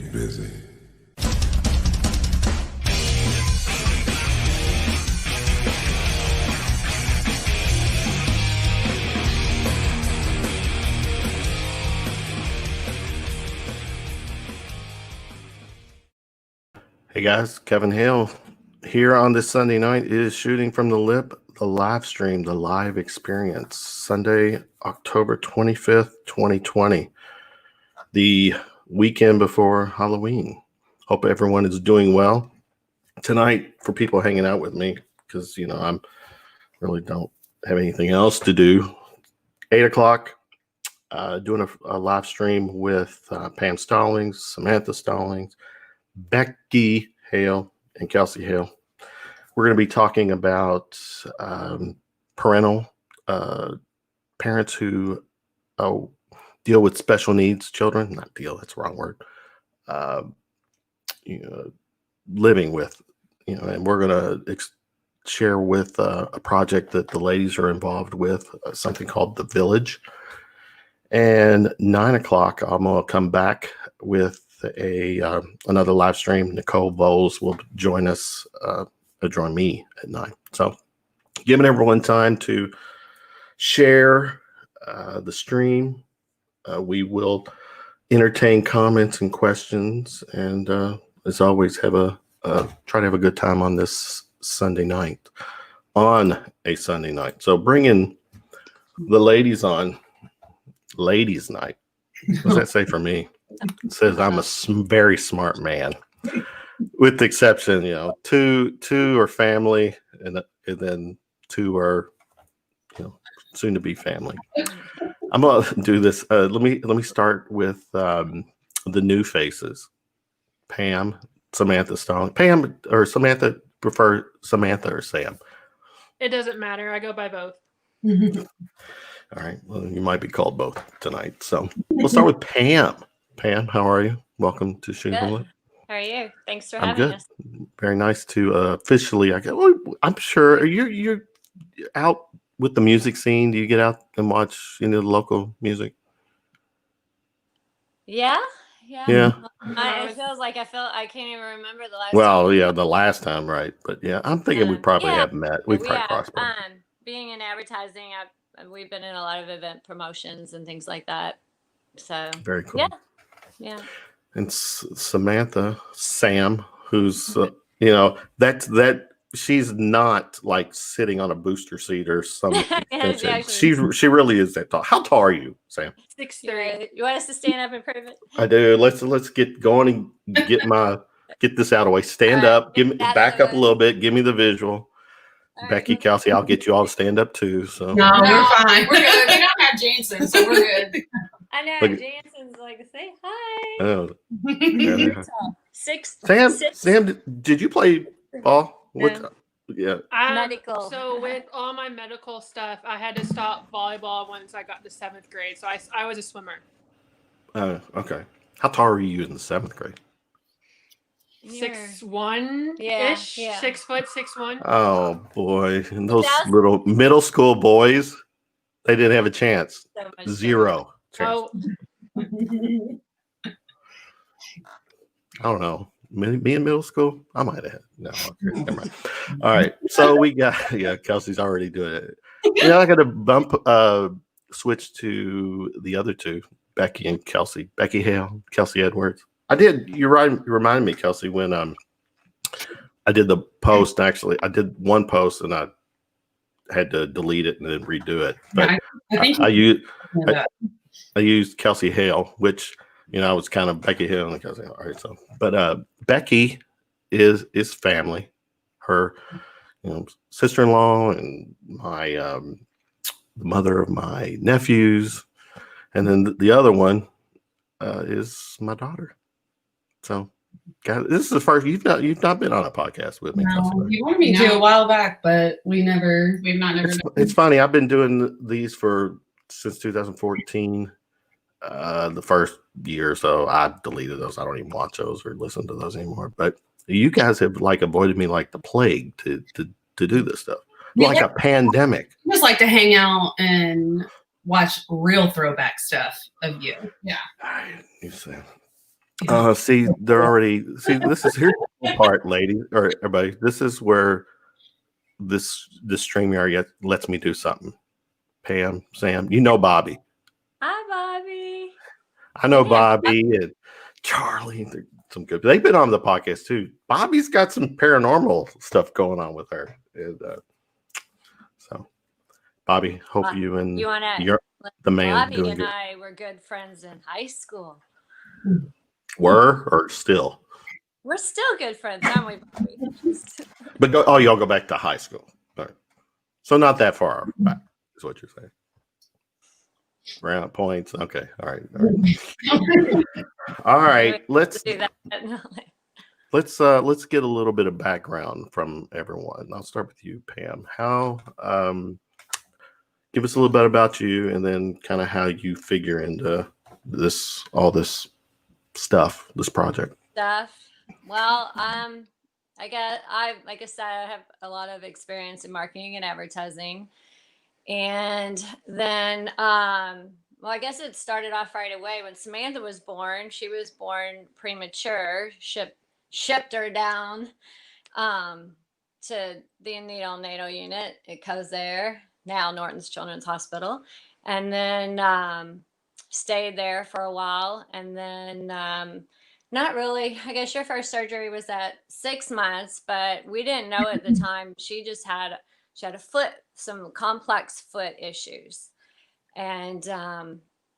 get busy. Hey guys, Kevin Hale here on this Sunday night. It is Shooting from the Lip, the live stream, the live experience, Sunday, October 25th, 2020, the weekend before Halloween. Hope everyone is doing well. Tonight, for people hanging out with me, because, I'm really don't have anything else to do, 8 o'clock, doing a live stream with Pam Stallings, Samantha Stallings, Becky Hale and Kelsey Hale. We're going to be talking about parental parents who deal with special needs children. Not deal, that's the wrong word. Living with, and we're going to share with a project that the ladies are involved with, something called The Village. And 9 o'clock, I'm going to come back with another live stream. Nicole Bowles will join us, join me at 9. So giving everyone time to share the stream. We will entertain comments and questions, and as always, try to have a good time on this Sunday night, on a Sunday night. So bringing the ladies on ladies night. What does that say for me? It says I'm a very smart man, with the exception, two are family, and then two are, soon to be family. I'm gonna do this. Let me start with the new faces. Pam, Samantha Stallings. Pam or Samantha, prefer Samantha or Sam? It doesn't matter. I go by both. All right. Well, you might be called both tonight. So we'll start with Pam. Pam, how are you? Welcome to Shooting from the Lip. How are you? Thanks for having us. Very nice to officially. I'm sure you're out with the music scene. Do you get out and watch any of the local music? Yeah. It feels like I can't even remember the last. Well, the last time, right? But yeah, I'm thinking we probably have met. We've probably crossed paths. Being in advertising, we've been in a lot of event promotions and things like that. So very cool. Yeah. And Samantha, Sam, who's that she's not like sitting on a booster seat or something. She really is that tall. How tall are you, Sam? 6'3". You want us to stand up and prove it? I do. Let's get going and get this out of the way. Stand up. Give me back up a little bit. Give me the visual. Becky, Kelsey, I'll get you all to stand up too. So no, we're fine. We're good. We don't have Jansen, so we're good. I know. Jansen's like, say hi. Oh. Six. Sam, did you play ball? Yeah. Medical. So with all my medical stuff, I had to stop volleyball once I got to 7th grade. So I was a swimmer. Oh, okay. How tall are you in the 7th grade? 6'1" ish. 6 foot, 6'1". Oh boy, and those little middle school boys, they didn't have a chance. Zero chance. I don't know. Me in middle school, I might have. No, never mind. All right, so we got Kelsey's already doing it. I got to switch to the other two, Becky and Kelsey. Becky Hale, Kelsey Edwards. I did. You're right. You reminded me, Kelsey, when I did the post. Actually, I did one post and I had to delete it and then redo it. But I used Kelsey Hale, which I was kind of Becky Hale and Kelsey Hale. All right, so but Becky is family. Her sister-in-law and my the mother of my nephews, and then the other one is my daughter. So, guys, this is the first you've not been on a podcast with me. No, you wanted me to a while back, but we've not never. It's funny. I've been doing these since 2014. The first year or so, I deleted those. I don't even watch those or listen to those anymore. But you guys have avoided me like the plague to do this stuff, like a pandemic. I just like to hang out and watch real throwback stuff of you. Yeah. You say. See, they're already this is here's the cool part, ladies or everybody. This is where this StreamYard lets me do something. Pam, Sam, you know Bobby. Hi, Bobby. I know Bobby and Charlie. They're some good. They've been on the podcast too. Bobby's got some paranormal stuff going on with her, and so Bobby, hope you and You want to? you're the man Bobby doing and good. I were good friends in high school. Were or still? We're still good friends, aren't we, Bobby? But y'all go back to high school. All right. So not that far back is what you're saying. Round points. Okay. All right. All right. Let's do that. let's get a little bit of background from everyone. I'll start with you, Pam. How give us a little bit about you, and then kind of how you figure into all this stuff, this project. Well, like I said, I have a lot of experience in marketing and advertising. And then, well, I guess it started off right away when Samantha was born. She was born premature, shipped her down to the neonatal unit. It goes there, now Norton's Children's Hospital. And then stayed there for a while. And then not really. I guess your first surgery was at 6 months, but we didn't know at the time. She had some complex foot issues. And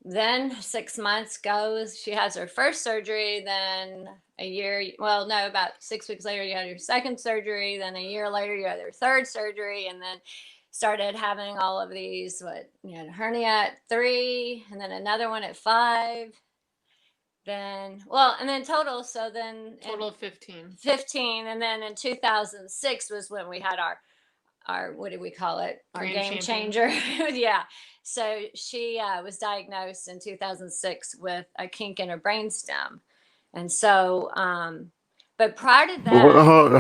then 6 months goes, she has her first surgery, then about 6 weeks later, you had your second surgery, then a year later, you had your third surgery, and then started having all of these, hernia at 3, and then another one at 5. And then total Total of 15. 15. And then in 2006 was when we had our what do we call it? Our game changer. Yeah. So she was diagnosed in 2006 with a kink in her brainstem. And so, but prior to that.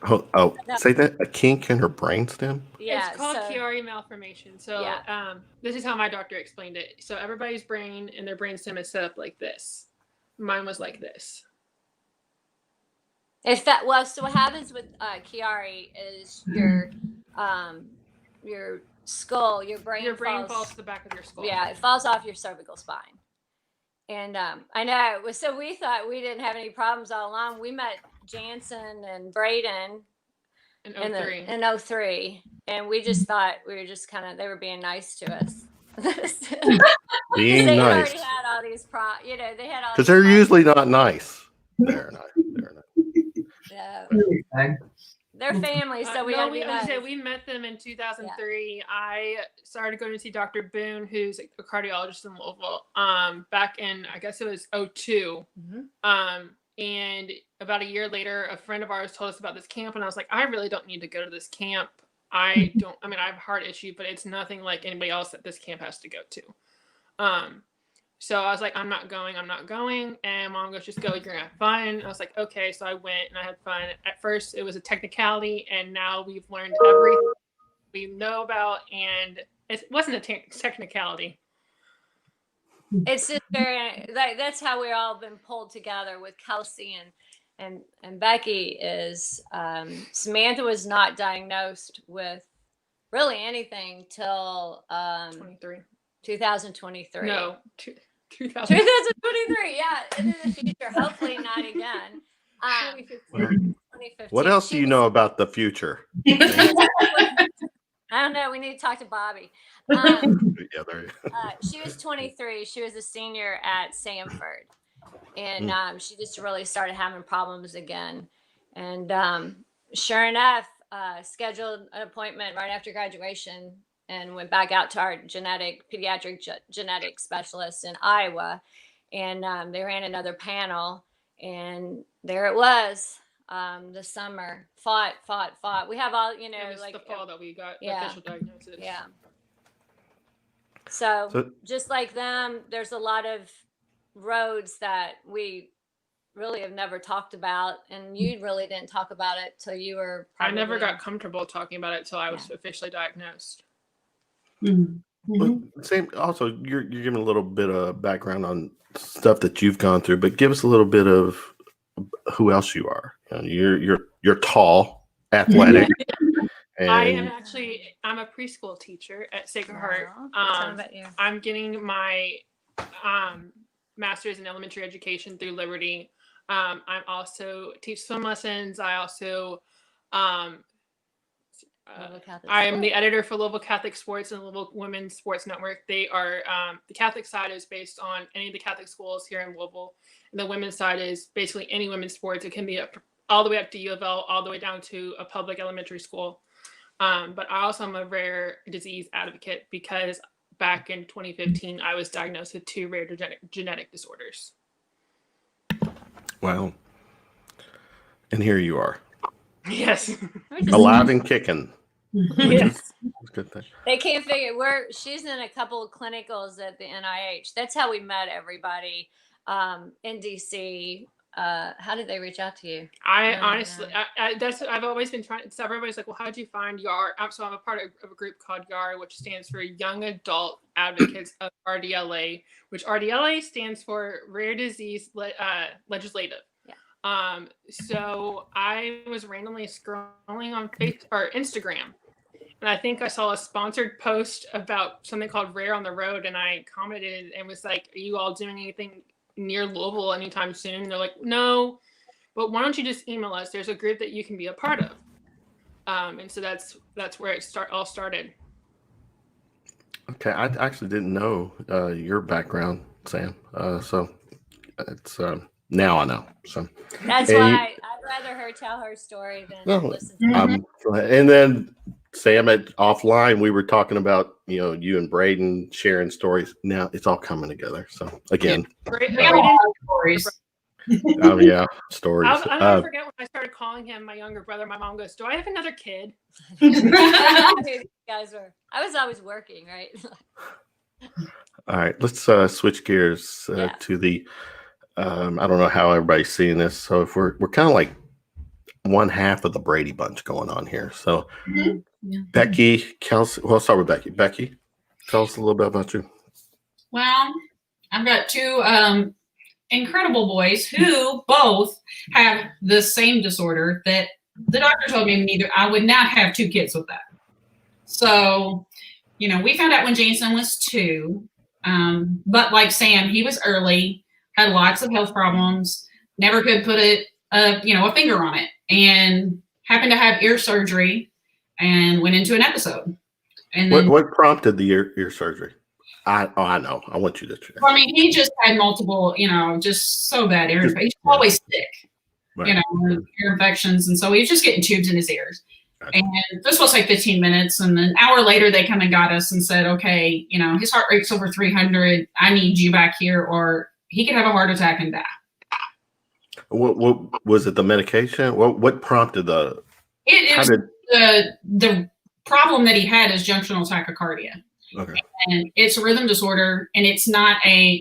Hold on. Say that, a kink in her brainstem? Yeah. It's called Chiari malformation. So yeah. This is how my doctor explained it. So everybody's brain and their brainstem is set up like this. Mine was like this. So what happens with Chiari is your skull, your brain falls to the back of your skull. Yeah, it falls off your cervical spine. And I know it was, so we thought we didn't have any problems all along. We met Jansen and Braden in 03. In 03, and we just thought we were just they were being nice to us. Being they nice. Already had all these they had all. Because they're usually not nice. They're not. Yeah. They're family, so we we met them in 2003. Yeah. I started going to see Dr. Boone, who's a cardiologist in Louisville, back in, I guess it was 2002. Mm-hmm. And about a year later, a friend of ours told us about this camp, and I was like, I really don't need to go to this camp. I have a heart issue, but it's nothing like anybody else that this camp has to go to. So I was like, I'm not going. And Mom goes, just go, you're going to have fun. I was like, okay. So I went and I had fun. At first it was a technicality, and now we've learned everything we know about, and it wasn't a technicality. It's just very, that's how we've all been pulled together with Kelsey and Becky is Samantha was not diagnosed with really anything till 2023. No, 2023. Yeah, in the future, hopefully not again. 2015. What else do you know about the future? I don't know. We need to talk to Bobby. She was 23. She was a senior at Samford, and she just really started having problems again. And sure enough, scheduled an appointment right after graduation and went back out to our pediatric genetic specialist in Iowa. And they ran another panel, and there it was. The summer, fought. We have all, it was the fall that we got the official diagnosis. Yeah. So just like them, there's a lot of roads that we really have never talked about, and you really didn't talk about it till you were. I never got comfortable talking about it till I was officially diagnosed. Mm-hmm. Same. Also, you're giving a little bit of background on stuff that you've gone through, but give us a little bit of who else you are. You're tall, athletic. And I'm a preschool teacher at Sacred Heart. Tell me about you. I'm getting my master's in elementary education through Liberty. I also teach swim lessons. I also I am the editor for Louisville Catholic Sports and Louisville Women's Sports Network. They are the Catholic side is based on any of the Catholic schools here in Louisville, and the women's side is basically any women's sports. It can be all the way up to U of L, all the way down to a public elementary school. But I also am a rare disease advocate because back in 2015, I was diagnosed with 2 rare genetic disorders. Wow. And here you are. Yes. Alive and kicking. Yes. That's a good thing. They can't figure she's in a couple of clinicals at the NIH. That's how we met everybody in DC. How did they reach out to you? I honestly, I've always been trying. So everybody's like, well, how did you find YAR? So I'm a part of a group called YAR, which stands for Young Adult Advocates of RDLA, which RDLA stands for Rare Disease Legislative. Yeah. So I was randomly scrolling on Facebook or Instagram, and I think I saw a sponsored post about something called Rare on the Road, and I commented and was like, "Are you all doing anything near Louisville anytime soon?" And they're like, "No, but why don't you just email us? There's a group that you can be a part of." And so that's where it all started. Okay, I actually didn't know your background, Sam. So it's now I know. So that's why I'd rather her tell her story than listen to it. And then Sam, offline, we were talking about you and Braden sharing stories. Now it's all coming together. So again, stories. Oh yeah, stories. I'll never forget when I started calling him my younger brother. My mom goes, "Do I have another kid?" Guys were. I was always working, right? All right, let's switch gears to the. I don't know how everybody's seeing this. So if we're kind of like one half of the Brady Bunch going on here. So Becky Kelsey. Well, I'll start with Becky. Becky, tell us a little bit about you. Well, I've got 2 incredible boys who both have the same disorder that the doctor told me I would not have 2 kids with that. So, we found out when Jason was 2, but like Sam, he was early, had lots of health problems, never could put a finger on it, and happened to have ear surgery and went into an episode. And then, what prompted the ear surgery? I know. I want you to share. I mean, he just had multiple, just so bad ear infections. He's always sick, right. Ear infections. And so he was just getting tubes in his ears. Gotcha. And this was like 15 minutes. And then an hour later, they come and got us and said, okay, his heart rate's over 300. I need you back here or he could have a heart attack and die. What was it? The medication? What prompted the? The problem that he had is junctional tachycardia. Okay. And it's a rhythm disorder, and it's not a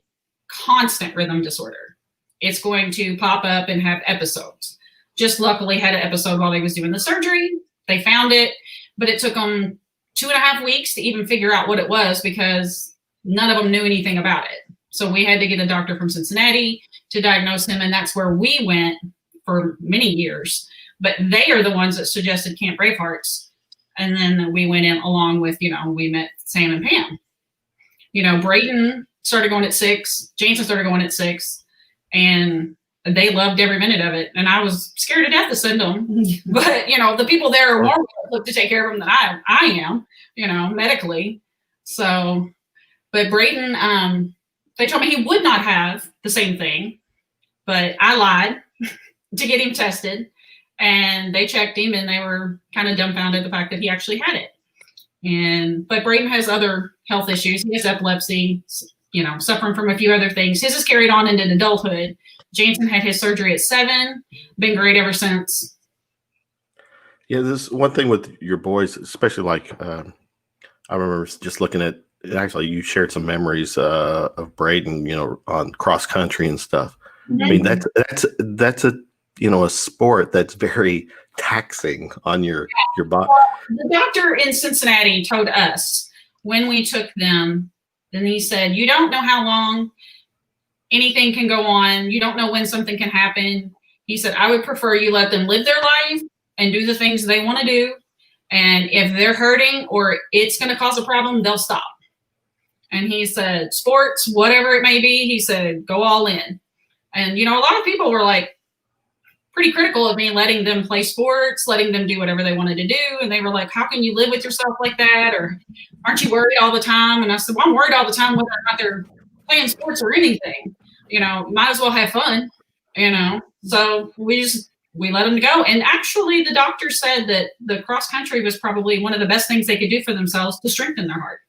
constant rhythm disorder. It's going to pop up and have episodes. Just luckily had an episode while he was doing the surgery. They found it, but it took them 2.5 weeks to even figure out what it was because none of them knew anything about it. So we had to get a doctor from Cincinnati to diagnose him, and that's where we went for many years. But they are the ones that suggested Camp Bravehearts. And then we went in along with, we met Sam and Pam. Braden started going at 6, Jason started going at 6, and they loved every minute of it. And I was scared to death to send them. But, the people there are more equipped to take care of them than I am, medically. So, but Braden, they told me he would not have the same thing, but I lied to get him tested. And they checked him and they were kind of dumbfounded the fact that he actually had it. But Braden has other health issues. He has epilepsy, suffering from a few other things. His is carried on into adulthood. Jason had his surgery at 7, been great ever since. Yeah, this one thing with your boys, especially like I remember just looking at, actually you shared some memories of Braden, on cross country and stuff. Mm-hmm. I mean, that's a sport that's very taxing on your body. The doctor in Cincinnati told us, when we took them, then he said, you don't know how long anything can go on. You don't know when something can happen. He said, I would prefer you let them live their life and do the things they want to do. And if they're hurting or it's going to cause a problem, they'll stop. And he said, sports, whatever it may be, he said, go all in. And, a lot of people were like pretty critical of me letting them play sports, letting them do whatever they wanted to do. And they were like, how can you live with yourself like that? Or aren't you worried all the time? And I said, well, I'm worried all the time whether or not they're playing sports or anything. Might as well have fun, So we let them go. And actually the doctor said that the cross country was probably one of the best things they could do for themselves to strengthen their heart.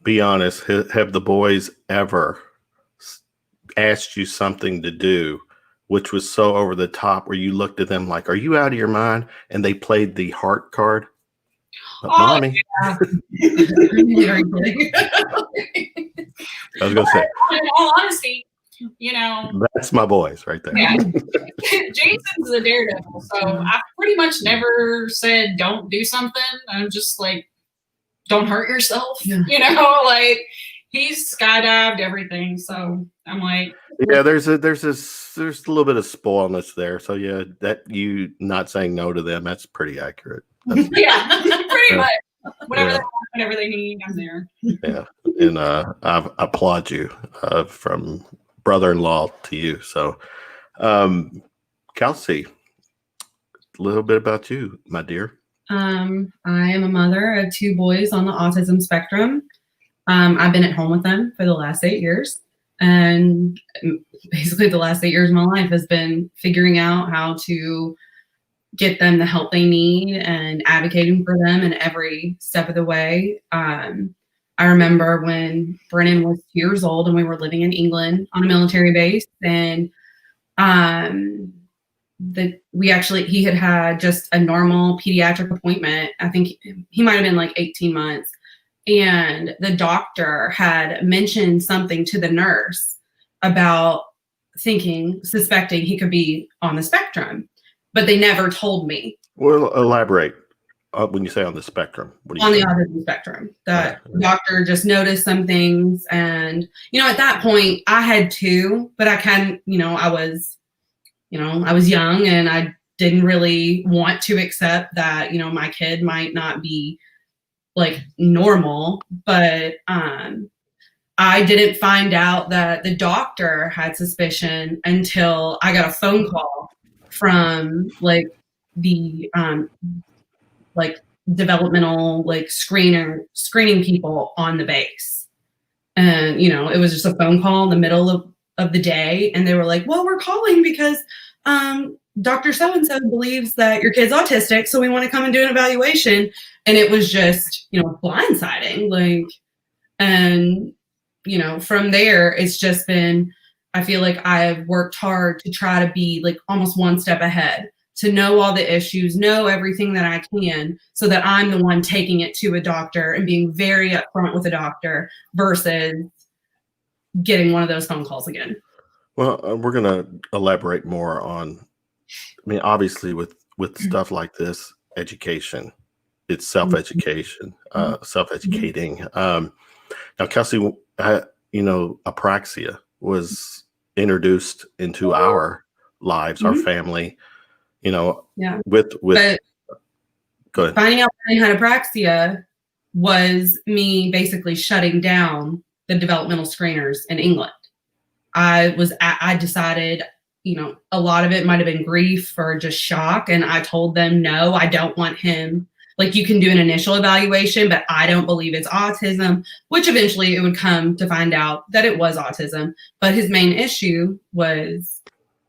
Be honest, have the boys ever asked you something to do which was so over the top where you looked at them like, are you out of your mind? And they played the heart card? But mommy. Yeah. I was going to say. In all honesty, That's my boys right there. Yeah. Jason's a daredevil. So I pretty much never said, don't do something. I'm just like, don't hurt yourself. Yeah. Like he's skydived everything. So I'm like, yeah, there's a little bit of spoilness there. So yeah, that you not saying no to them, that's pretty accurate. Yeah, pretty much. Whatever they want, whatever they need, I'm there. Yeah, and I applaud you from brother-in-law to you. So, Kelsey, a little bit about you, my dear. I am a mother of 2 boys on the autism spectrum. I've been at home with them for the last 8 years. And basically the last 8 years of my life has been figuring out how to get them the help they need and advocating for them in every step of the way. I remember when Brennan was 2 years old and we were living in England on a military base, and he had just a normal pediatric appointment. I think he might have been like 18 months. And the doctor had mentioned something to the nurse about suspecting he could be on the spectrum, but they never told me. Well, elaborate when you say on the spectrum. What do you on mean? The autism spectrum. The doctor just noticed some things. And, at that point I had 2, but I was young and I didn't really want to accept that, my kid might not be like normal, but I didn't find out that the doctor had suspicion until I got a phone call from like the developmental screening people on the base. And it was just a phone call in the middle of the day, and they were like, well, we're calling because Dr. So-and-so believes that your kid's autistic, so we want to come and do an evaluation. And it was just, blindsiding. And from there, it's just been, I feel like I've worked hard to try to be like almost one step ahead, to know all the issues, know everything that I can, so that I'm the one taking it to a doctor and being very upfront with a doctor versus getting one of those phone calls again. Well, we're going to elaborate more on, obviously with stuff like this, education, it's self-education, self-educating. Now, Kelsey, apraxia was introduced into our lives, our family, with but go ahead. Finding out I had apraxia was me basically shutting down the developmental screeners in England. I decided, a lot of it might have been grief or just shock. And I told them, no, I don't want him. Like, you can do an initial evaluation, but I don't believe it's autism, which eventually it would come to find out that it was autism. But his main issue was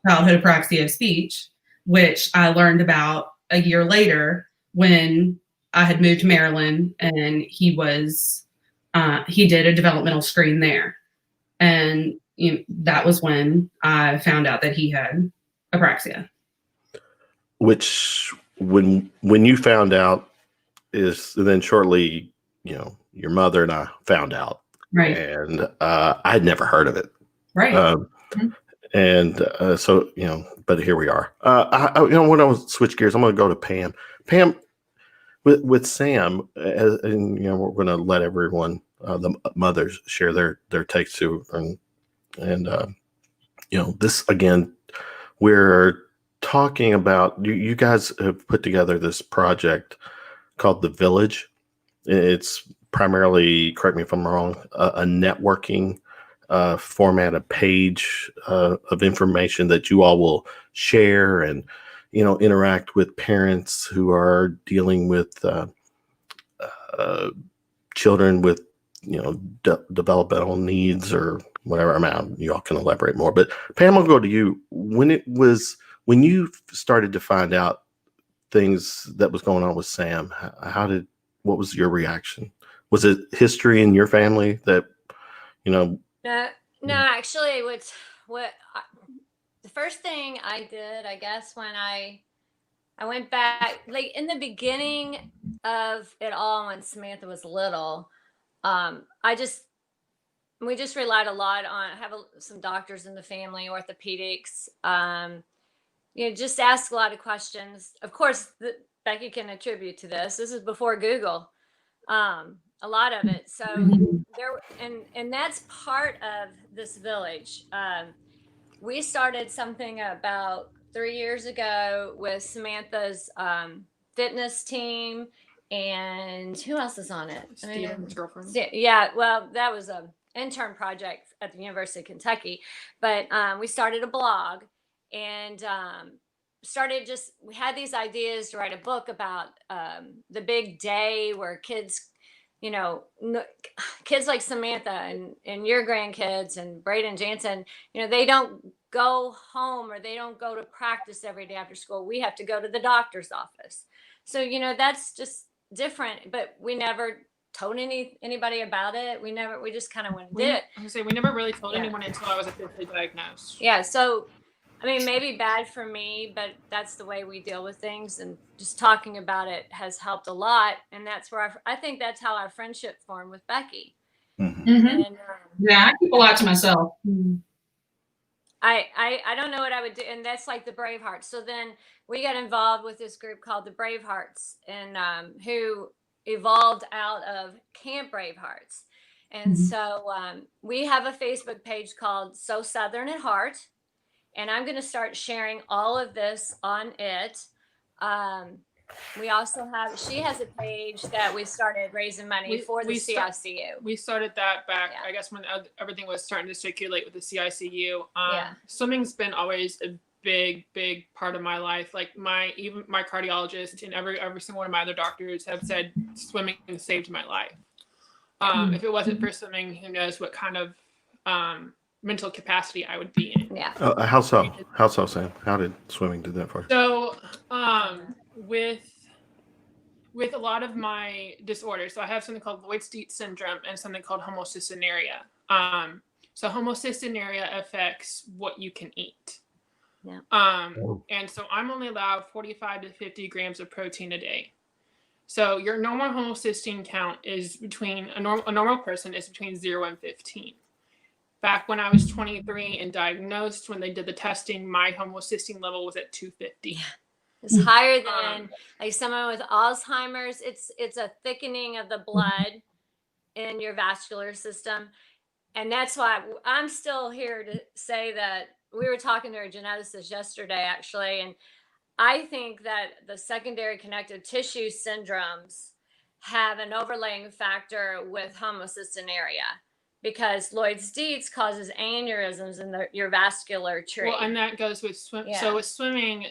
childhood apraxia of speech, which I learned about a year later when I had moved to Maryland, and he did a developmental screen there. And that was when I found out that he had apraxia. Which, when you found out, is then shortly, your mother and I found out, right? And I'd never heard of it, right? And so but here we are. I want to switch gears. I'm going to go to Pam. Pam, with Sam, and we're going to let everyone, the mothers, share their takes too, and this again, we're talking about you guys have put together this project called The Village. It's primarily, correct me if I'm wrong, a networking format, a page of information that you all will share and interact with parents who are dealing with children with developmental needs or whatever. You all can elaborate more, but Pam, I'll go to you. When you started to find out things that was going on with Sam, what was your reaction? Was it history in your family that No, actually, the first thing I did, I guess, when I went back, like in the beginning of it all, when Samantha was little, we just relied a lot on, some doctors in the family, orthopedics, just ask a lot of questions. Of course, Becky can attribute to this. This is before Google, a lot of it. So and that's part of this village. We started something about 3 years ago with Samantha's fitness team, and who else is on it? Steven's girlfriend. Yeah, well, that was an intern project at the University of Kentucky, but we started a blog and we had these ideas to write a book about the big day where kids, kids like Samantha and your grandkids and Braden Jansen, they don't go home or they don't go to practice every day after school. We have to go to the doctor's office. So, that's just different, but we never told anybody about it. We just kind of went and did it. I was gonna say, we never really told anyone until I was officially diagnosed. Yeah. So, maybe bad for me, but that's the way we deal with things. And just talking about it has helped a lot. And that's where I think that's how our friendship formed with Becky. Mm-hmm. And, I keep a lot to myself. I don't know what I would do. And that's like the Bravehearts. So then we got involved with this group called the Bravehearts, and who evolved out of Camp Bravehearts. And so we have a Facebook page called So Southern at Heart. And I'm going to start sharing all of this on it. We also she has a page that we started raising money for the CICU. We started that back, I guess, when everything was starting to circulate with the CICU. Swimming's been always a big, big part of my life. Like even my cardiologist and every single one of my other doctors have said swimming saved my life. If it wasn't for swimming, who knows what kind of mental capacity I would be in. Yeah. How so, Sam? How did swimming do that for you? So, with a lot of my disorders, so I have something called Lloyd-Dietz syndrome and something called homocystinuria. So homocystinuria affects what you can eat. Yeah. And so I'm only allowed 45 to 50 grams of protein a day. So your normal homocysteine count is between a normal person is between 0 and 15. Back when I was 23 and diagnosed, when they did the testing, my homocysteine level was at 250. It's higher than like someone with Alzheimer's. It's a thickening of the blood in your vascular system. And that's why I'm still here to say that we were talking to a geneticist yesterday, actually. And I think that the secondary connective tissue syndromes have an overlaying factor with homocystinuria, because Lloyd-Dietz causes aneurysms in your vascular tree. Well, and that goes with swim. Yeah. So with swimming,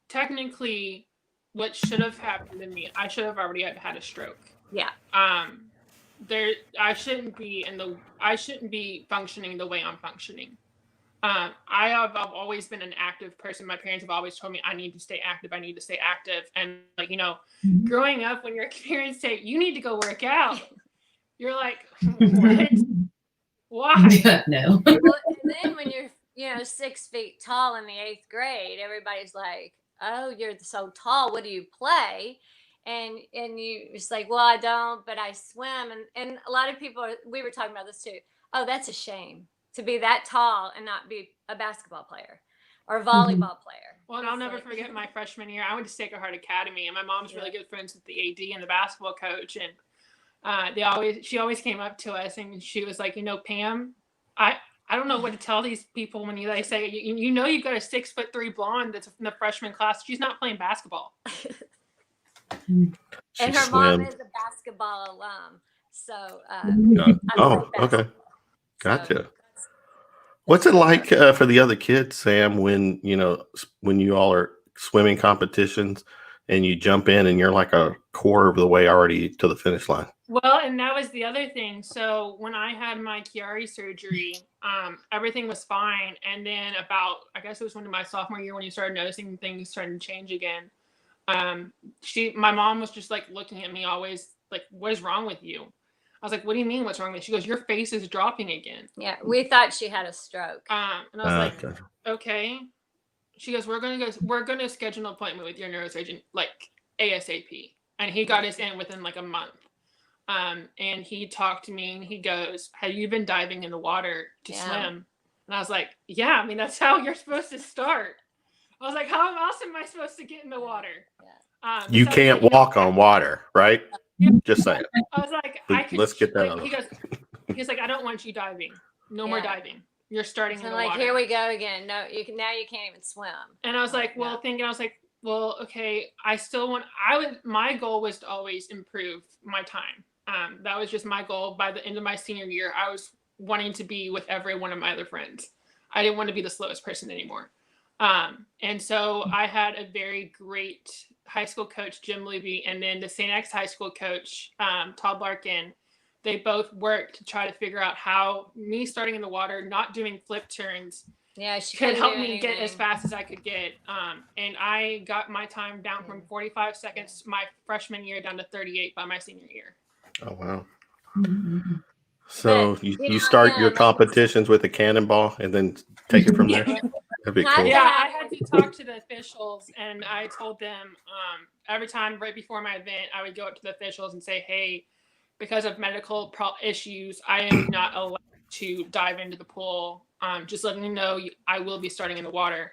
technically, what should have happened to me, I should have already had a stroke. Yeah. I shouldn't be functioning the way I'm functioning. I have always been an active person. My parents have always told me I need to stay active. And growing up, when your parents say you need to go work out, you're like, what? Why? No. Well, and then when you're 6 feet tall in the 8th grade, everybody's like, oh, you're so tall. What do you play? And it's like, well, I don't, but I swim. And a lot of people, we were talking about this too. Oh, that's a shame to be that tall and not be a basketball player. or volleyball player. Well, and I'll never forget my freshman year. I went to Sacred Heart Academy, and my mom's really good friends with the AD and the basketball coach. And she always came up to us, and she was like, Pam, I don't know what to tell these people when they say, you've got a 6'3" blonde that's in the freshman class. She's not playing basketball. And her mom is a basketball alum. So, okay. Gotcha. What's it like for the other kids, Sam, when you all are swimming competitions and you jump in and you're like a quarter of the way already to the finish line? Well, and that was the other thing. So when I had my Chiari surgery, everything was fine. And then I guess it was my sophomore year when you started noticing things starting to change again. My mom was just like looking at me always like, what is wrong with you? I was like, what do you mean what's wrong with you? She goes, your face is dropping again. Yeah, we thought she had a stroke. And I was like, okay. She goes, we're going to schedule an appointment with your neurosurgeon, like ASAP. And he got us in within like a month. And he talked to me and he goes, have you been diving in the water to swim? And I was like, yeah, I mean, that's how you're supposed to start. I was like, how else am I supposed to get in the water? You can't walk on water, right? Yeah. Just saying. I was like, let's get that out. He's like, I don't want you diving. No more diving. You're starting in the like, water. Here we go again. No, you can't even swim. And I was like, well, okay, my goal was to always improve my time. That was just my goal. By the end of my senior year, I was wanting to be with every one of my other friends. I didn't want to be the slowest person anymore. And so I had a very great high school coach, Jim Levy, and then the St. X high school coach, Todd Larkin. They both worked to try to figure out how me starting in the water, not doing flip turns, could help me get as fast as I could get. And I got my time down from 45 seconds my freshman year down to 38 by my senior year. Oh, wow. So you start your competitions with a cannonball and then take it from there? That'd be cool. Yeah, I had to talk to the officials, and I told them every time right before my event, I would go up to the officials and say, hey, because of medical issues, I am not allowed to dive into the pool. Just letting you know I will be starting in the water.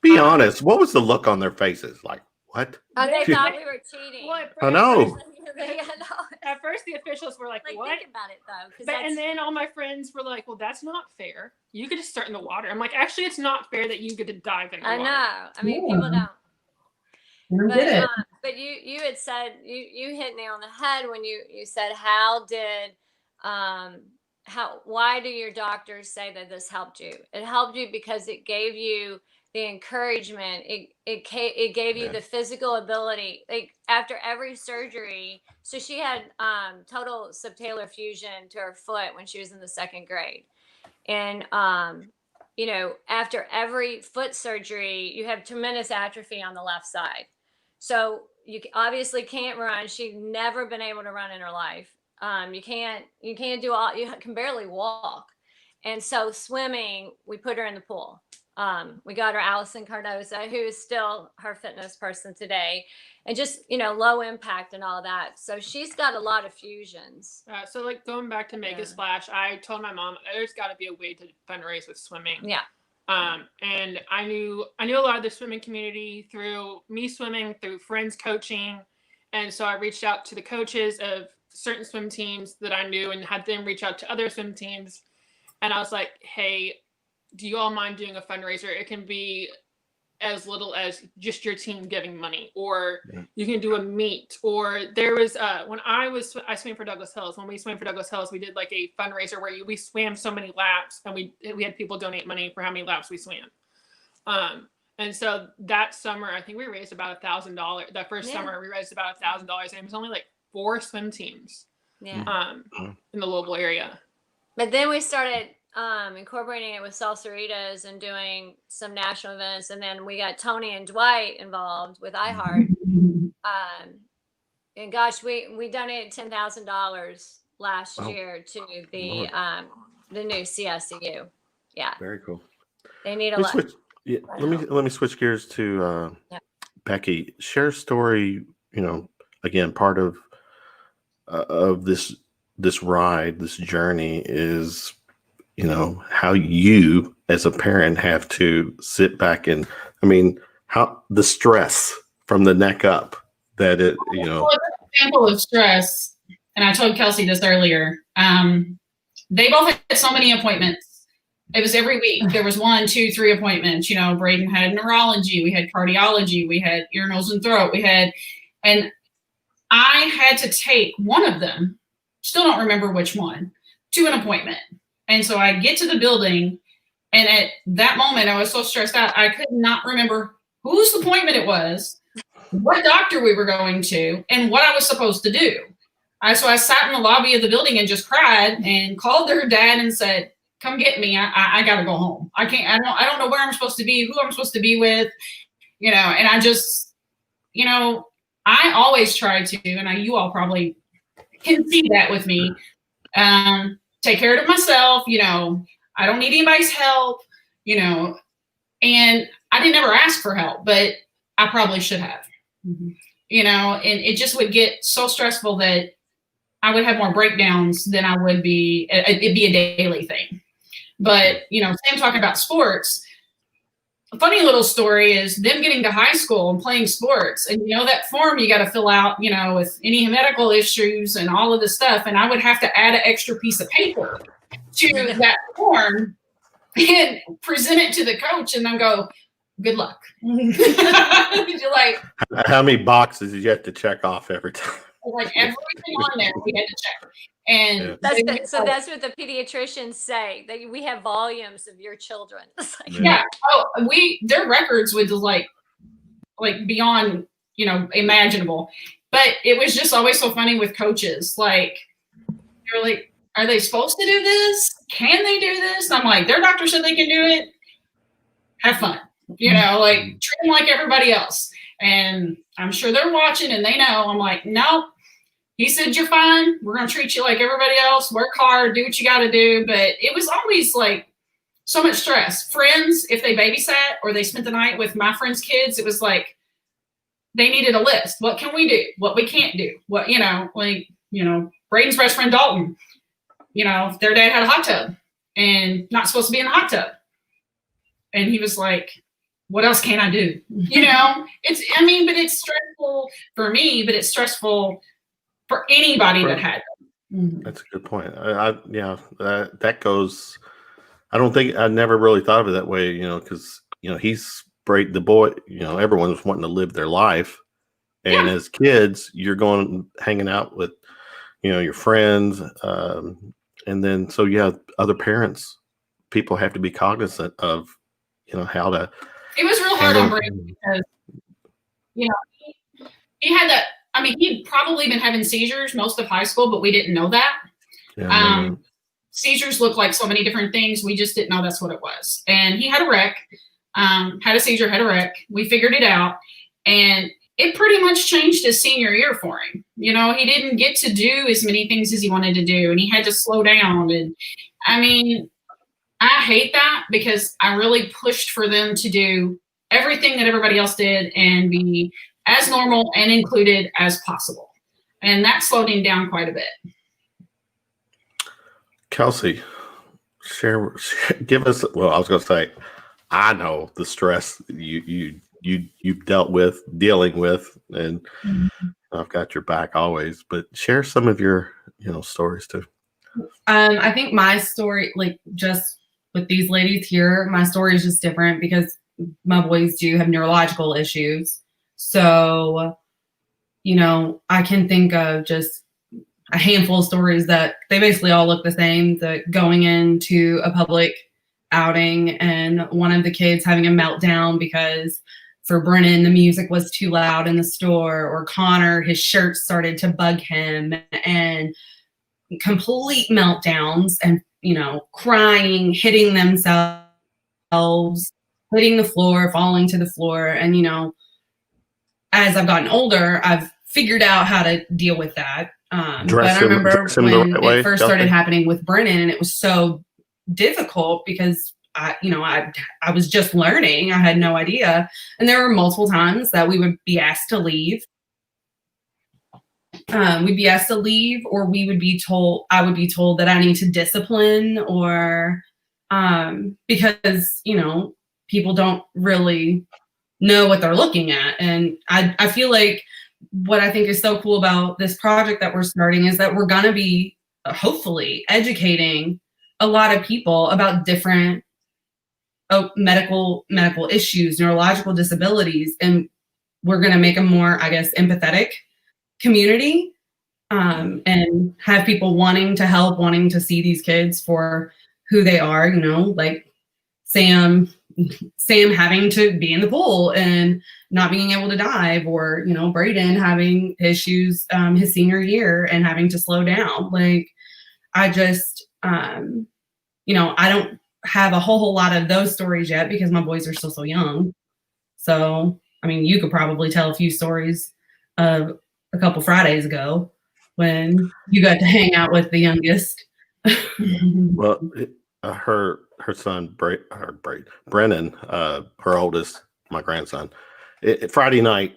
Be honest. What was the look on their faces? Like, what? Oh, they thought we were cheating. Well, I know. At first, the officials were like, what? Think about it, though. And then all my friends were like, well, that's not fair. You could just start in the water. I'm like, actually, it's not fair that you get to dive in the water. I know. I mean, people don't. But you had said, you hit nail on the head when you said, why do your doctors say that this helped you? It helped you because it gave you the encouragement. It gave you the physical ability. Like after every surgery, so she had total subtalar fusion to her foot when she was in the 2nd grade. And after every foot surgery, you have tremendous atrophy on the left side. So you obviously can't run. She'd never been able to run in her life. You can't do all, you can barely walk. And so swimming, we put her in the pool. We got her Allison Cardoza, who is still her fitness person today, and just, low impact and all that. So she's got a lot of fusions. So like going back to Mega Splash, I told my mom there's got to be a way to fundraise with swimming. Yeah. And I knew a lot of the swimming community through me swimming, through friends coaching. And so I reached out to the coaches of certain swim teams that I knew and had them reach out to other swim teams. And I was like, hey, do you all mind doing a fundraiser? It can be as little as just your team giving money, or you can do a meet. Or there was when I swam for Douglas Hills. When we swam for Douglas Hills, we did like a fundraiser where we swam so many laps, and we had people donate money for how many laps we swam. And so that summer, I think we raised about $1,000. That first summer, we raised about $1,000, and it was only like 4 swim teams. In the Louisville area. But then we started incorporating it with Salsaritas and doing some national events, and then we got Tony and Dwight involved with iHeart. And gosh, we donated $10,000 last year to the new CSCU. Yeah, very cool. They need a lot. Let me switch gears to Becky. Share a story. Again, part of this ride, this journey is you know, how you as a parent have to sit back and, I mean, how the stress from the neck up that it, you know. Well, an example of stress, and I told Kelsey this earlier. They both had so many appointments. It was every week. There was 1, 2, 3 appointments. You know, Braden had neurology, we had cardiology, we had ear, nose, and throat. And I had to take one of them, still don't remember which one, to an appointment. And so I get to the building, and at that moment, I was so stressed out, I could not remember whose appointment it was, what doctor we were going to, and what I was supposed to do. So I sat in the lobby of the building and just cried and called her dad and said, "Come get me. I got to go home. I can't. I don't know where I'm supposed to be, who I'm supposed to be with, you know." And I just, you know, I always try to, and you all probably can see that with me. Take care of myself. You know, I don't need anybody's help. You know, and I didn't ever ask for help, but I probably should have. Mm-hmm. You know, and it just would get so stressful that I would have more breakdowns than I would be. It'd be a daily thing. But, you know, Sam talking about sports, a funny little story is them getting to high school and playing sports. And, you know, that form you got to fill out, you know, with any medical issues and all of this stuff. And I would have to add an extra piece of paper to that form and present it to the coach and then go, "Good luck." You're like, how many boxes did you have to check off every time? Like everything on there, we had to check. And so that's what the pediatricians say. We have volumes of your children. Yeah. Oh, their records would like beyond, you know, imaginable. But it was just always so funny with coaches. Like, they're like, "Are they supposed to do this? Can they do this?" And I'm like, "Their doctor said they can do it. Have fun." You know, like, treat them like everybody else. And I'm sure they're watching and they know. I'm like, "No, he said you're fine. We're going to treat you like everybody else. Work hard, do what you got to do." But it was always like so much stress. Friends, if they babysat or they spent the night with my friends' kids, it was like they needed a list. What can we do? What we can't do? What, you know, like, you know, Braden's best friend, Dalton, you know, their dad had a hot tub and not supposed to be in the hot tub. And he was like, "What else can I do?" You know, but it's stressful for me, but it's stressful for anybody that had them. That's a good point. That goes, I never really thought of it that way, you know, because, you know, the boy, you know, everyone's wanting to live their life. And as kids, you're hanging out with, you know, your friends. And then, so other parents, people have to be cognizant of, you know, how to. It was real hard on Braden because, you know, he had that. I mean, he'd probably been having seizures most of high school, but we didn't know that. Yeah, seizures look like so many different things. We just didn't know that's what it was. And he had a wreck, had a seizure, had a wreck. We figured it out. And it pretty much changed his senior year for him. You know, he didn't get to do as many things as he wanted to do. And he had to slow down. And I mean, I hate that because I really pushed for them to do everything that everybody else did and be as normal and included as possible. And that slowed him down quite a bit. Kelsey, give us, well, I was going to say, I know the stress you've dealing with, and I've got your back always, but share some of your, you know, stories too. I think my story, like just with these ladies here, my story is just different because my boys do have neurological issues. So, you know, I can think of just a handful of stories that they basically all look the same, that going into a public outing and one of the kids having a meltdown because for Brennan, the music was too loud in the store, or Connor, his shirt started to bug him, and complete meltdowns and, you know, crying, hitting themselves, hitting the floor, falling to the floor. And, you know, as I've gotten older, I've figured out how to deal with that. But I remember when it first started happening with Brennan, and it was so difficult because I was just learning. I had no idea. And there were multiple times that we would be asked to leave. we'd be asked to leave, or I would be told that I need to discipline, or because, people don't really know what they're looking at. And I feel like what I think is so cool about this project that we're starting is that we're going to be hopefully educating a lot of people about different medical issues, neurological disabilities, and we're going to make a more, I guess, empathetic community, and have people wanting to help, wanting to see these kids for who they are, like Sam having to be in the pool and not being able to dive, or, Braden having issues his senior year and having to slow down. Like, I just, I don't have a whole lot of those stories yet because my boys are still so young. So, I mean, you could probably tell a few stories of a couple Fridays ago when you got to hang out with the youngest. Well, her son, Brennan, her oldest, my grandson, Friday night,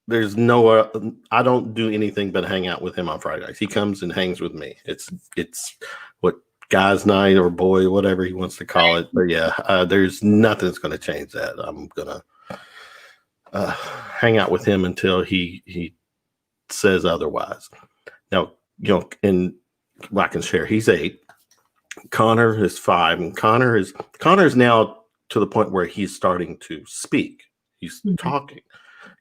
there's no, I don't do anything but hang out with him on Fridays. He comes and hangs with me. It's what guys night or boy, whatever he wants to call it. But yeah, there's nothing that's going to change that. I'm going to hang out with him until he says otherwise. Now, and I can share, he's 8. Connor is 5, and Connor is now to the point where he's starting to speak. He's talking.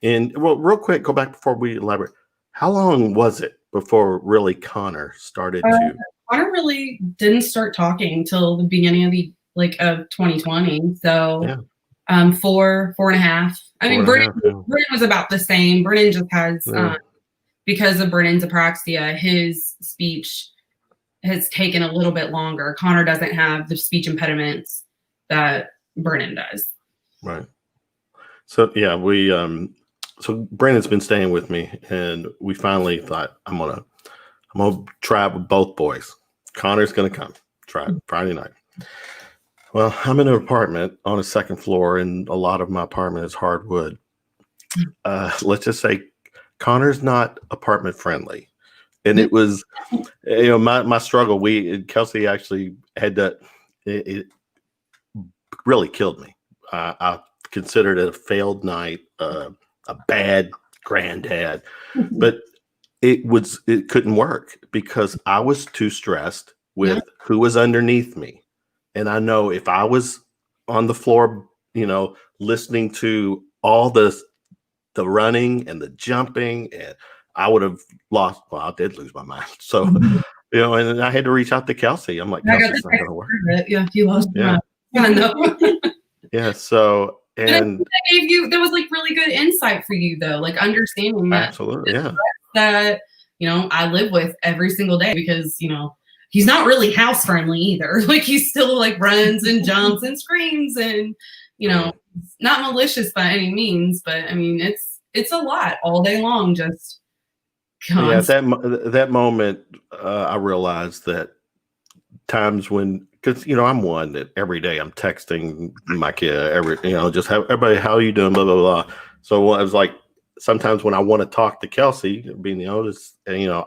And well, real quick, go back before we elaborate. How long was it before really Connor started to? Connor really didn't start talking till the beginning of 2020. So yeah. 4.5. I mean, Brennan was about the same. Brennan just has because of Brennan's apraxia, his speech has taken a little bit longer. Connor doesn't have the speech impediments that Brennan does. Right. So yeah, we so Brennan's been staying with me, and we finally thought I'm gonna try with both boys. Connor's gonna come try Friday night. Well, I'm in an apartment on a second floor, and a lot of my apartment is hardwood. Let's just say Connor's not apartment friendly. And it was, my struggle. Kelsey actually had that. It really killed me. I considered it a failed night, a bad granddad, but it couldn't work because I was too stressed with who was underneath me. And I know if I was on the floor, listening to all the running and the jumping, and I would have lost. Well, I did lose my mind. So, and I had to reach out to Kelsey. I'm like, Kelsey's not going to work. Yeah, you lost your mind. I know. Yeah. So, and that was like really good insight for you, though, like understanding that. Absolutely. Yeah. That, I live with every single day because, he's not really house friendly either. Like, he still like runs and jumps and screams and, not malicious by any means, but I mean, it's a lot all day long. Just that moment, I realized that times when, because I'm one that every day I'm texting my kid just have everybody, how are you doing, blah blah blah. So I was like, sometimes when I want to talk to Kelsey, being the oldest, and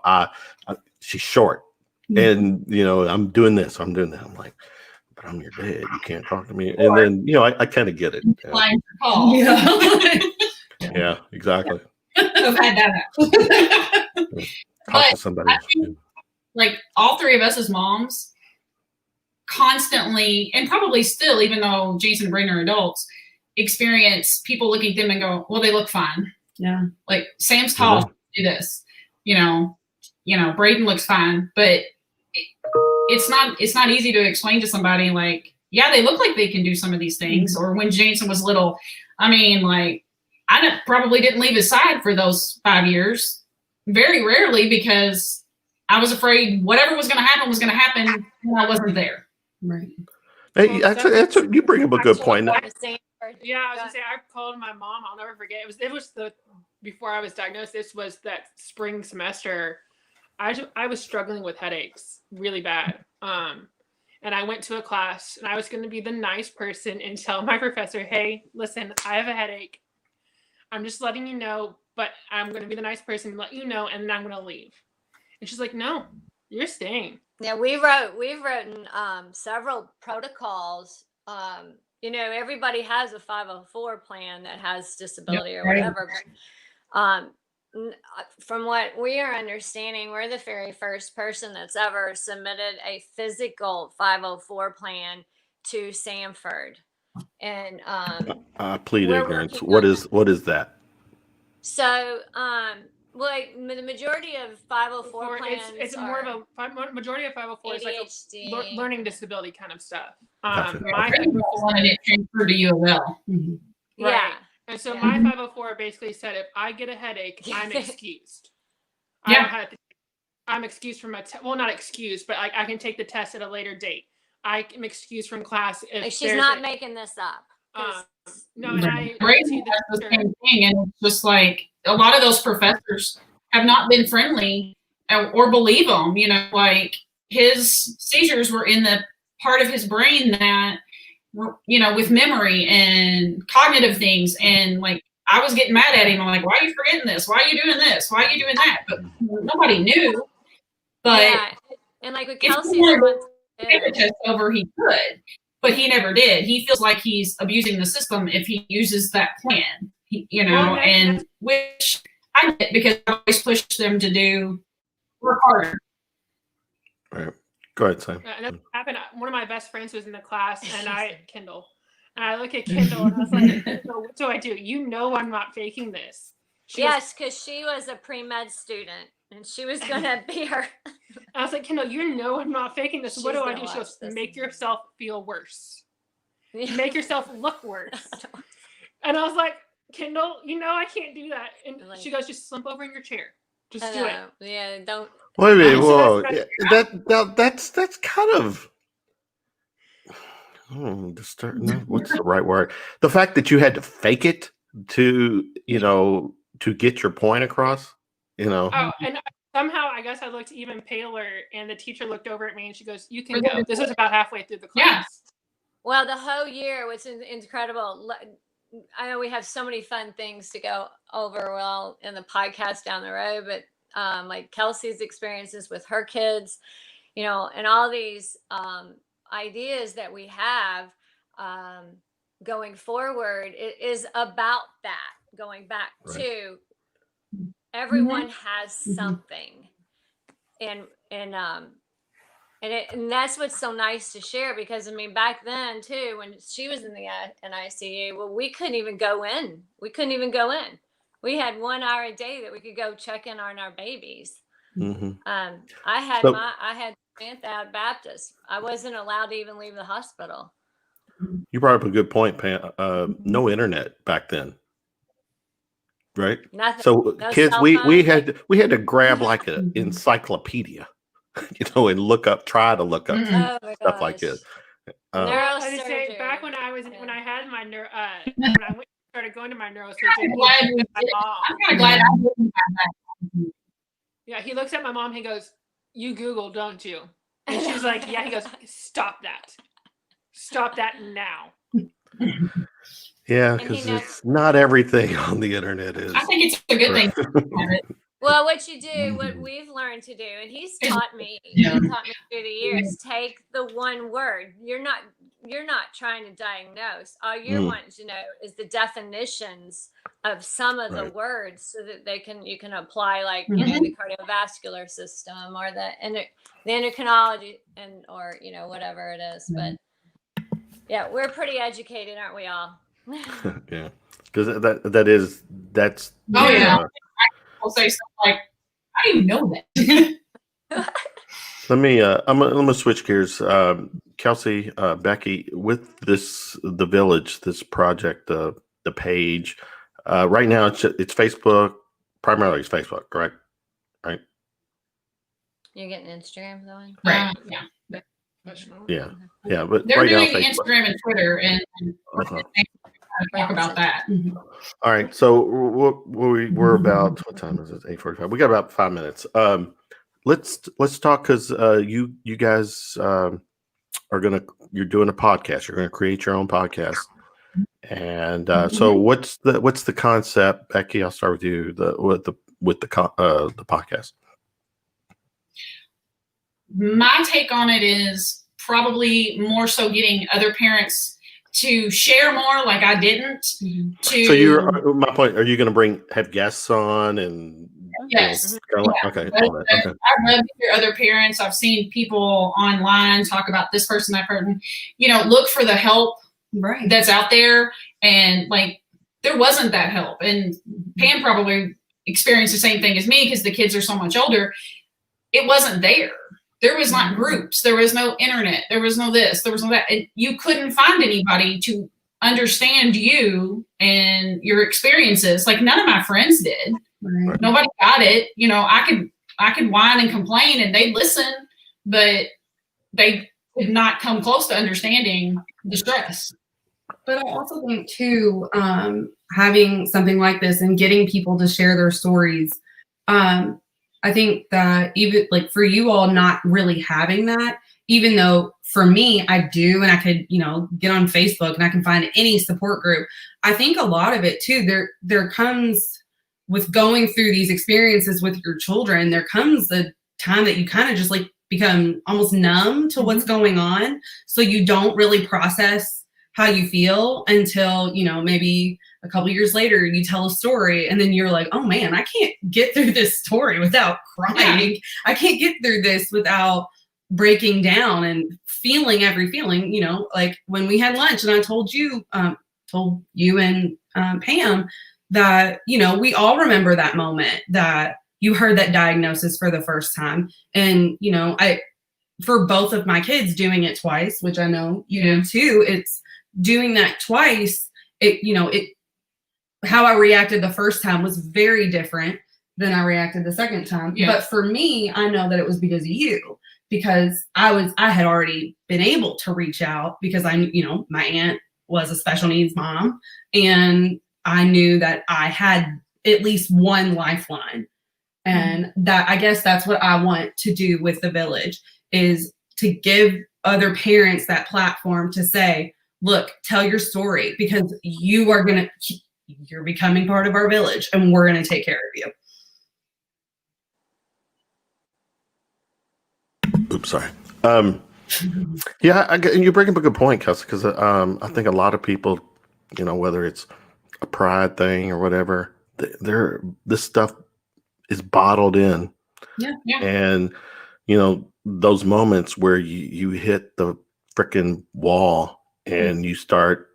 she's short, and I'm doing this, I'm doing that. I'm like, but I'm your dad, you can't talk to me. And then I kind of get it. Yeah, exactly. I've had that. Talk to somebody. Like all 3 of us as moms constantly, and probably still, even though Jason and Braden are adults, experience people looking at them and go, well, they look fine. Yeah. Like Sam's tall, do this, Braden looks fine, but it's not easy to explain to somebody like, yeah, they look like they can do some of these things. Or when Jason was little, I mean, like I probably didn't leave his side for those 5 years, very rarely, because I was afraid whatever was going to happen when I wasn't there. Right. Hey, you bring up a good point. Yeah, I was gonna say, I called my mom. I'll never forget. It was before I was diagnosed. This was that spring semester. I was struggling with headaches really bad. And I went to a class, and I was going to be the nice person and tell my professor, hey, listen, I have a headache. I'm just letting you know, but I'm going to be the nice person and let you know, and then I'm going to leave. And she's like, no, you're staying. Yeah, we've written several protocols. You know, everybody has a 504 plan that has disability or whatever. But, from what we are understanding, we're the very first person that's ever submitted a physical 504 plan to Sanford. And I plead we're ignorance. working What is that? so like the majority of 504 plans, it's more of a majority of 504 is like ADHD, a learning disability kind of stuff. Gotcha. My wanted it transferred to UOL. right. Yeah. And so Yeah. my 504 basically said if I get a headache, I'm excused. I Yeah. don't have to, I'm excused from well, not excused, but I can take the test at a later date. I am excused from class if Like she's there's not making this up. no, and I Great, see that's the same thing, and it's just like a lot of those professors have not been friendly or believe him. You know, like his seizures were in the part of his brain that, you know, with memory and cognitive things, and like I was getting mad at him. I'm like, why are you forgetting this? Why are you doing this? Why are you doing that? But nobody knew. But yeah. And like with if Kelsey's he wanted one, to take the test over, he could, but he never did. He feels like he's abusing the system if he uses that plan, you know, and which I get because I always push them to work harder. Right. Go ahead, Sam. And that happened. One of my best friends was in the class, and Kendall. And I look at Kendall, and I was like, Kendall, what do I do? You know I'm not faking this. yes, because she was a pre-med student, and she was going to be her. I was like, Kendall, you know I'm not faking this. What do I do? She goes, make yourself feel worse. Make yourself look worse. And I was like, Kendall, you know I can't do that. And she goes, just slump over in your chair. Just do it. Yeah, don't. Wait a minute. Whoa. That's kind of disturbing. No, what's the right word? The fact that you had to fake it to, you know, to get your point across, you know. Oh, and somehow I guess I looked even paler, and the teacher looked over at me and she goes, you can go. This was about halfway through the class. Yeah. Well, the whole year was incredible. I know we have so many fun things to go over in the podcast down the road, but like Kelsey's experiences with her kids, you know, and all these ideas that we have going forward, it is about that, going back to everyone has something. And that's what's so nice to share, because I mean, back then too, when she was in the NICU, well, we couldn't even go in. We had 1 hour a day that we could go check in on our babies. Mm-hmm. I had Samantha out Baptist. I wasn't allowed to even leave the hospital. You brought up a good point, Pam. No internet back then, right? Nothing. So No kids, cell we phone. had to grab like an encyclopedia, you know, and try to look up Oh my stuff like this. I just say, back when I had my when I started going to my neurosurgeon, I'm kind of glad I didn't have that. yeah, he looks at my mom. He goes, "You Google, don't you?" And she's like, "Yeah." He goes, "Stop that now." Yeah, because it's not everything on the internet is. I think it's a good thing. Well, what we've learned to do, and he's taught me through the years, take the one word. You're not trying to diagnose. All you're wanting to know is the definitions of some of the words, so that you can apply, like, you know, the cardiovascular system or the endocrinology or, you know, whatever it is. But yeah, we're pretty educated, aren't we all? Yeah, because that's. Oh yeah. Will say something like, I didn't know that. Let me I'm gonna switch gears. Kelsey, Becky, with the village, this project, the page, right now it's Facebook, primarily it's Facebook, correct? Right? You're getting Instagram going? Right. Yeah, but they're right doing now, Instagram and Twitter, and talk about that. All right, so we're about, what time is it? 8:45. We got about 5 minutes. Let's talk, because you guys you're doing a podcast. You're going to create your own podcast. And so what's the concept, Becky? I'll start with you. With the podcast. My take on it is probably more so getting other parents to share more, like I didn't. So my point, are you going to have guests on and yes, okay. I've loved to hear other parents. I've seen people online talk about this person, that person. Look for the help that's out there, and like there wasn't that help. And Pam probably experienced the same thing as me because the kids are so much older. It wasn't there. There was not groups. There was no internet. There was no this. There was no that. And you couldn't find anybody to understand you and your experiences. Like none of my friends did. Right. Nobody got it. I could whine and complain and they'd listen, but they could not come close to understanding the stress. But I also think too, having something like this and getting people to share their stories, I think that even like for you all not really having that, even though for me, I do, and I could, get on Facebook and I can find any support group. I think a lot of it too, there comes with going through these experiences with your children, there comes the time that you kind of just like become almost numb to what's going on. So you don't really process how you feel until, maybe a couple years later you tell a story and then you're like, oh man, I can't get through this story without crying. I can't get through this without breaking down and feeling every feeling, like when we had lunch and I told you and Pam that, we all remember that moment that you heard that diagnosis for the first time. And, for both of my kids doing it twice, which I know you do too, it's doing that twice. How I reacted the first time was very different than I reacted the second time. Yeah. But for me, I know that it was because of you, because I had already been able to reach out because my aunt was a special needs mom and I knew that I had at least one lifeline. And that, I guess that's what I want to do with the village, is to give other parents that platform to say, look, tell your story because you're becoming part of our village and we're going to take care of you. Oops, sorry. You bring up a good point, Kelsey, because I think a lot of people, whether it's a pride thing or whatever, this stuff is bottled in. Yeah. And, those moments where you hit the freaking wall and you start,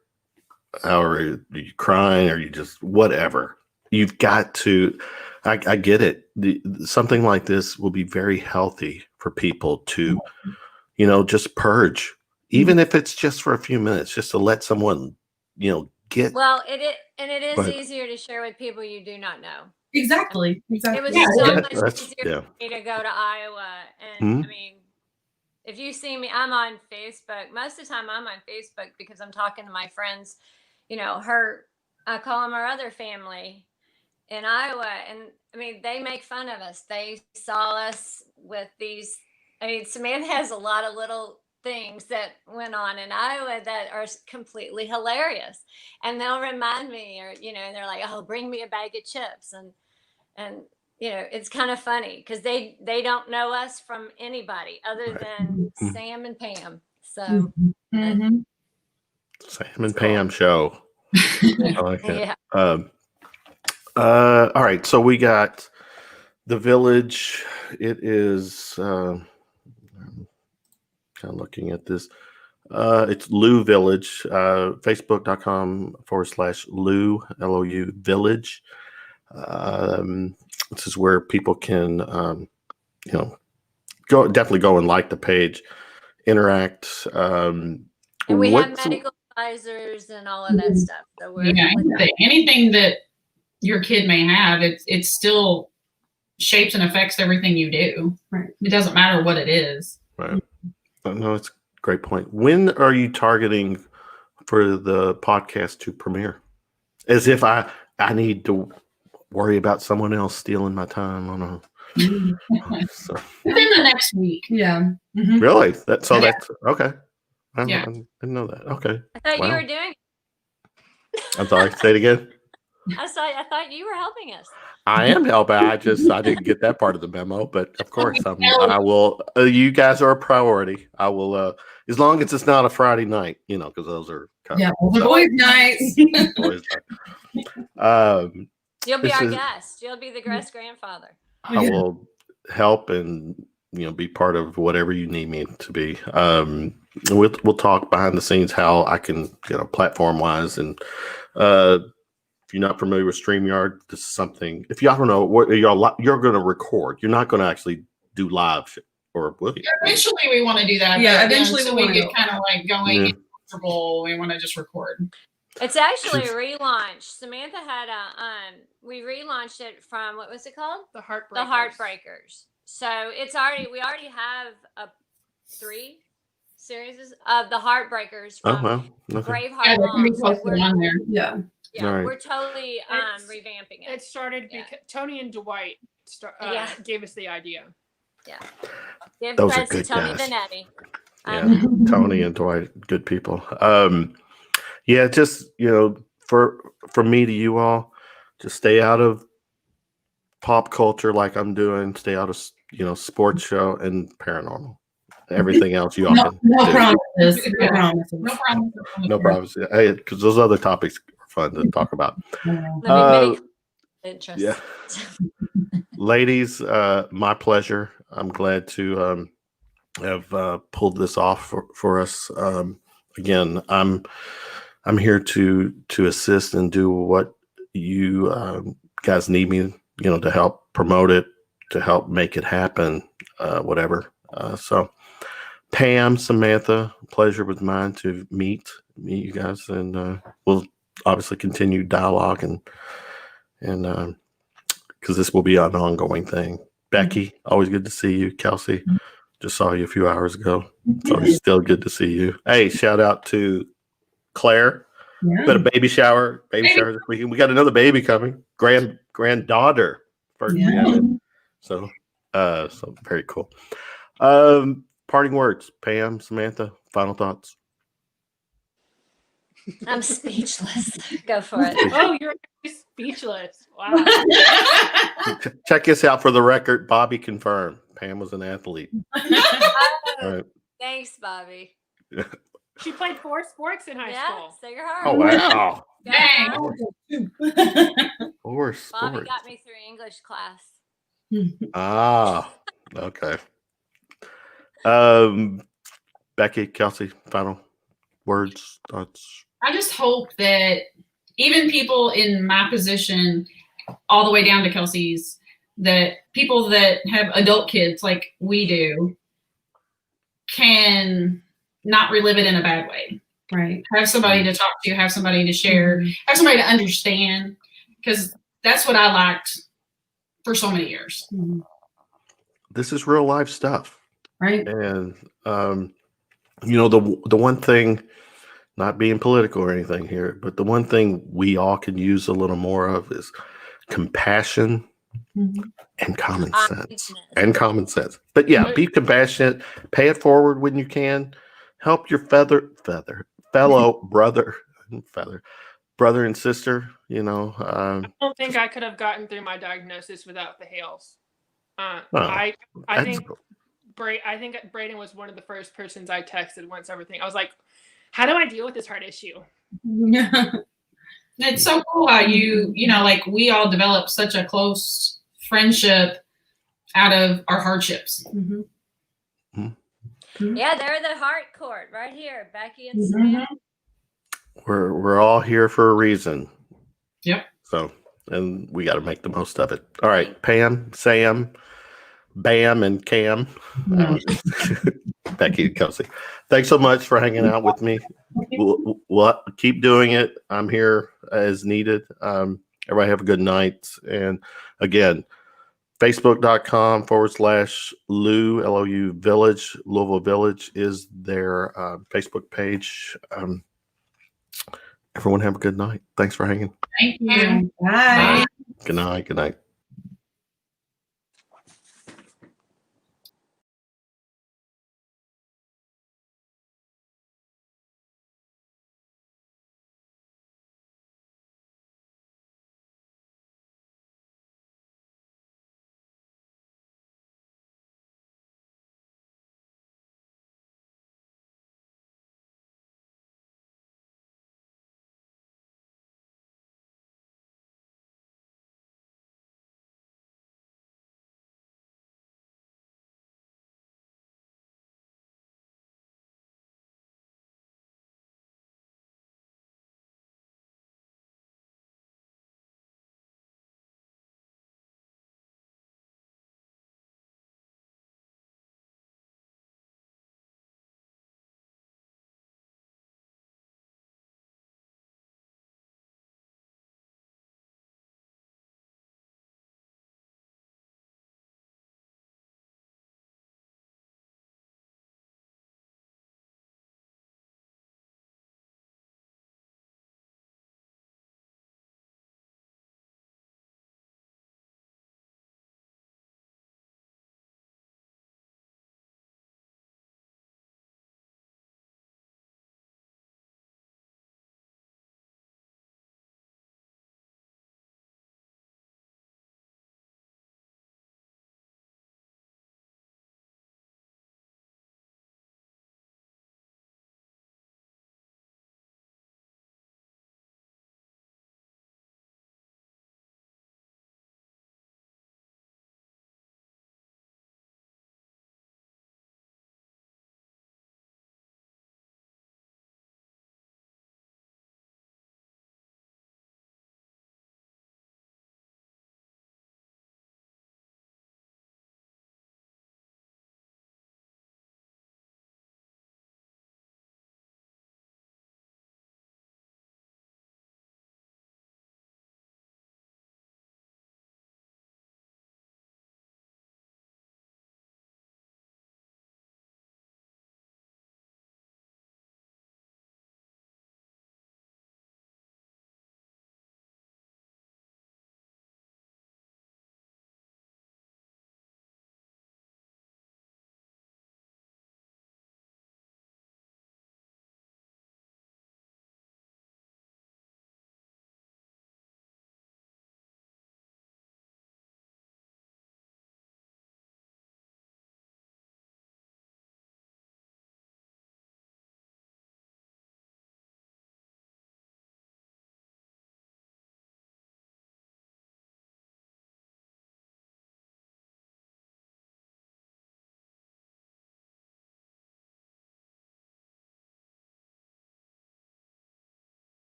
or you crying or you just whatever, you've got to, I get it. Something like this will be very healthy for people to, just purge, even if it's just for a few minutes, just to let someone, get. Well, it is easier to share with people you do not know. Exactly. It was so much easier for me to go to Iowa. And I mean, if you see me, I'm on Facebook. Most of the time I'm on Facebook because I'm talking to my friends, I call them our other family in Iowa. And I mean, they make fun of us. They saw us with these. I mean, Samantha has a lot of little things that went on in Iowa that are completely hilarious. And they'll remind me, or, they're like, oh, bring me a bag of chips. And it's kind of funny because they don't know us from anybody other than Sam and Pam. So Sam and Pam show. I like that. Yeah. All right. So we got the village. It is kind of looking at this. It's Lou Village, facebook.com/Lou, LOU Village. This is where people can, definitely go and like the page, interact. And we have medical advisors and all of that stuff. So anything that your kid may have, it still shapes and affects everything you do. Right. It doesn't matter what it is. Right. No, it's a great point. When are you targeting for the podcast to premiere? As if I need to worry about someone else stealing my time on a. So. Within the next week. Yeah. Mm-hmm. Really? That's okay. I didn't know that. Okay. I thought you were doing it. I'm sorry. Say it again. I thought you were helping us. I am helping. I didn't get that part of the memo, but of course I will. You guys are a priority. I will, as long as it's not a Friday night, because those are Yeah, the boys' nights. boys' night. You'll be This our is- guest. You'll be the guest grandfather. I will help and be part of whatever you need me to be. We'll talk behind the scenes how I can, platform wise, and if you're not familiar with StreamYard, this is something. If y'all don't know what you're going to record, you're not going to actually do live, or will you? Eventually, we want to do that. Yeah, but eventually until we we wanna get go. kind of like going and comfortable. We want to just record. It's actually a relaunch. Samantha had we relaunched it from, what was it called? The Heartbreakers. The Heartbreakers. So we already have 3 series of the Heartbreakers Oh, from wow. Okay. Braveheart Yeah, they're gonna be Moms. posted on there. Yeah. Yeah, All right. we're totally It's- revamping It it. started because Tony and Dwight Yeah. gave us the idea. Give Those are credits to good Tony guys. Benetti. Yeah, Tony and Dwight, good people. Yeah, just for me to you all, just stay out of pop culture like I'm doing. Stay out of sports show and paranormal. Everything else you all can No do. promises. No Yeah. promises. No problem. No problems. Hey, because those other topics are fun to talk about. Many interests. Yeah. Ladies, my pleasure. I'm glad to have pulled this off for us. Again, I'm here to assist and do what you guys need me, to help promote it, to help make it happen, whatever. So, Pam, Samantha, pleasure was mine to meet you guys, and we'll obviously continue dialogue and because this will be an ongoing thing. Becky, always good to see you. Kelsey, just saw you a few hours ago. So it's still good to see you. Hey, shout out to Claire. Yeah. Got a baby shower this weekend. We got another baby coming. Granddaughter. First, Yeah. So very cool. Parting words, Pam, Samantha, final thoughts. I'm speechless. Go for it. Oh, you're speechless. Wow. Check this out for the record. Bobby confirmed. Pam was an athlete. Oh, All right. thanks, Bobby. She played 4 sports in high Yeah, school. so you're hard. Oh, wow. Go Dang. Hawks. 4 Bobby sports. got me through English class. Okay. Becky, Kelsey, final words, thoughts. I just hope that even people in my position, all the way down to Kelsey's, that people that have adult kids like we do can not relive it in a bad way. Right. Have somebody to talk to, have somebody to share, have somebody to understand, because that's what I lacked for so many years. Mhm. This is real life stuff. Right. And, the one thing, not being political or anything here, but the one thing we all can use a little more of is compassion Mhm. and common sense. Honestness. And common sense. But yeah, be compassionate, pay it forward when you can, help your fellow brother and sister, I don't think I could have gotten through my diagnosis without the Hales. I think Braden was one of the first persons I texted once everything. I was like, how do I deal with this heart issue? Yeah. It's so cool how like we all developed such a close friendship out of our hardships. Mhm. Yeah, they're the heart court right here, Becky and Mhm. Samantha. We're all here for a reason. Yep. So, and we got to make the most of it. All right, Pam, Sam, Bam, and Cam, Becky and Kelsey. Thanks so much for hanging out with me. We'll keep doing it. I'm here as needed. Everybody have a good night. And again, Facebook.com/Lou, LOU Village, Louisville Village is their Facebook page. Everyone have a good night. Thanks for hanging. Thank you. Bye. Good night. Good night.